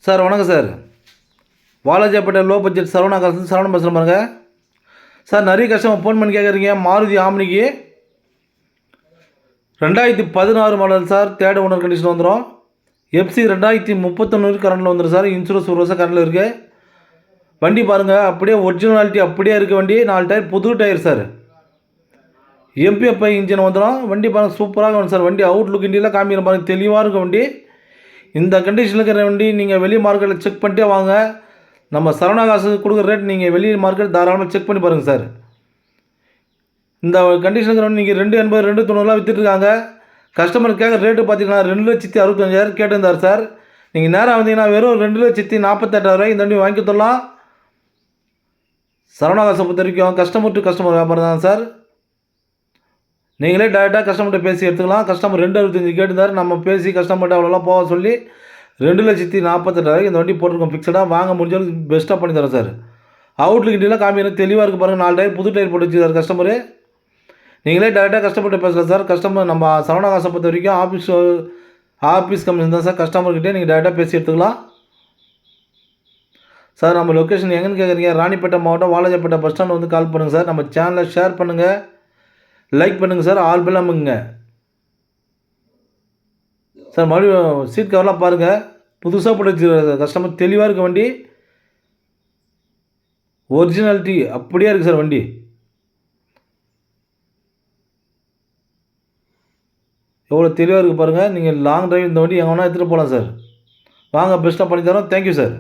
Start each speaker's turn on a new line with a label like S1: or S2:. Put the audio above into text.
S1: Sir வணக்கம் sir. Walajapet low budget Saravana காசு சரவணன் பேசுகிறேன் பாருங்க. சார் நிறைய கஸ்டமர் ஃபோன் பண்ணி கேட்குறீங்க. மாருதி ஆம்னிக்கு 2016 model sir. Third owner condition வந்துடும். எஃப்சி 2031 கரண்டில் வந்துடும் சார். இன்சூரன்ஸ் ஒரு வருஷம் கரண்டில் இருக்குது. வண்டி பாருங்கள், அப்படியே ஒரிஜினாலிட்டி அப்படியே இருக்குது. வண்டி 4 டயர் புது டயர் சார். எம்பிஎஃப்ஐ இன்ஜின் வந்துடும். வண்டி பாருங்கள், சூப்பராக வரும் சார். வண்டி அவுட்லுக் இண்டியெல்லாம் காமிக்கிற பாருங்கள், தெளிவாக இருக்கும் வண்டி. இந்த கண்டிஷனில் இருக்கிற வண்டி நீங்கள் வெளி மார்க்கெட்டில் செக் பண்ணிட்டே வாங்க. நம்ம சரவணா காசு கொடுக்குற ரேட் நீங்கள் வெளி மார்க்கெட் தாராளமாக செக் பண்ணி பாருங்கள் சார். இந்த கண்டிஷனில் இருக்கிற வண்டி நீங்கள் 280 290 விற்றுட்ருக்காங்க. கஸ்டமர் கேட்குற ரேட்டு பார்த்தீங்கன்னா 2,65,000 கேட்டிருந்தார் சார். நீங்கள் நேராக வந்தீங்கன்னா வெறும் 2,48,000 இந்த வண்டி வாங்கி தரலாம். சரவணா காசை பொறுத்த வரைக்கும் கஸ்டமர் டு கஸ்டமர் வியாபாரம் தான் சார். நீங்களே டேரெக்டாக கஸ்டமர்கிட்ட பேசி எடுத்துக்கலாம். கஸ்டமர் 2,65 கேட்டிருந்தார். நம்ம பேசி கஸ்டமர்கிட்ட அவ்வளோலாம் போக சொல்லி 2,48,000 இந்த வண்டி போட்டிருக்கோம் ஃபிக்ஸடாக. வாங்க முடிஞ்சாலும் பெஸ்ட்டாக பண்ணி தரோம் சார். அவுட்லுக் இண்டியெல்லாம் காமிக்கிறேன், தெளிவாக இருக்குது பாருங்கள். 4 டயர் புது டயர் போட்டு வச்சுருக்காரு கஸ்டமரு. நீங்களே டேரெக்டாக கஸ்டமர்கிட்ட பேசலாம் சார். கஸ்டமர் நம்ம சரவணா காசை பொறுத்த வரைக்கும் ஆஃபீஸ் கம்பெனி தான் சார். கஸ்டமர்கிட்டே நீங்கள் டேரெக்டாக பேசி எடுத்துக்கலாம் சார். நம்ம லொக்கேஷன் எங்கேன்னு கேட்குறீங்க? ராணிப்பேட்டை மாவட்டம் வாலாஜாப்பேட்டை பஸ் ஸ்டாண்ட் வந்து கால் பண்ணுங்கள் சார். நம்ம சேனலை ஷேர் பண்ணுங்கள், லைக் பண்ணுங்கள் சார். ஆல் பெல் அமுங்க சார். மறுபடியும் சீட் கவர்லாம் பாருங்கள், புதுசாக போட்டு வச்சுருக்காரு கஸ்டமர். தெளிவாக இருக்க வண்டி, ஒரிஜினாலிட்டி அப்படியே இருக்குது சார். வண்டி எவ்வளோ தெளிவாக இருக்குது பாருங்கள். நீங்கள் லாங் டிரைவ் இந்த வண்டி எங்கே வேணால் எடுத்துகிட்டு போகலாம் சார். வாங்க, பெஸ்ட்டாக பண்ணி தரோம். Thank you sir.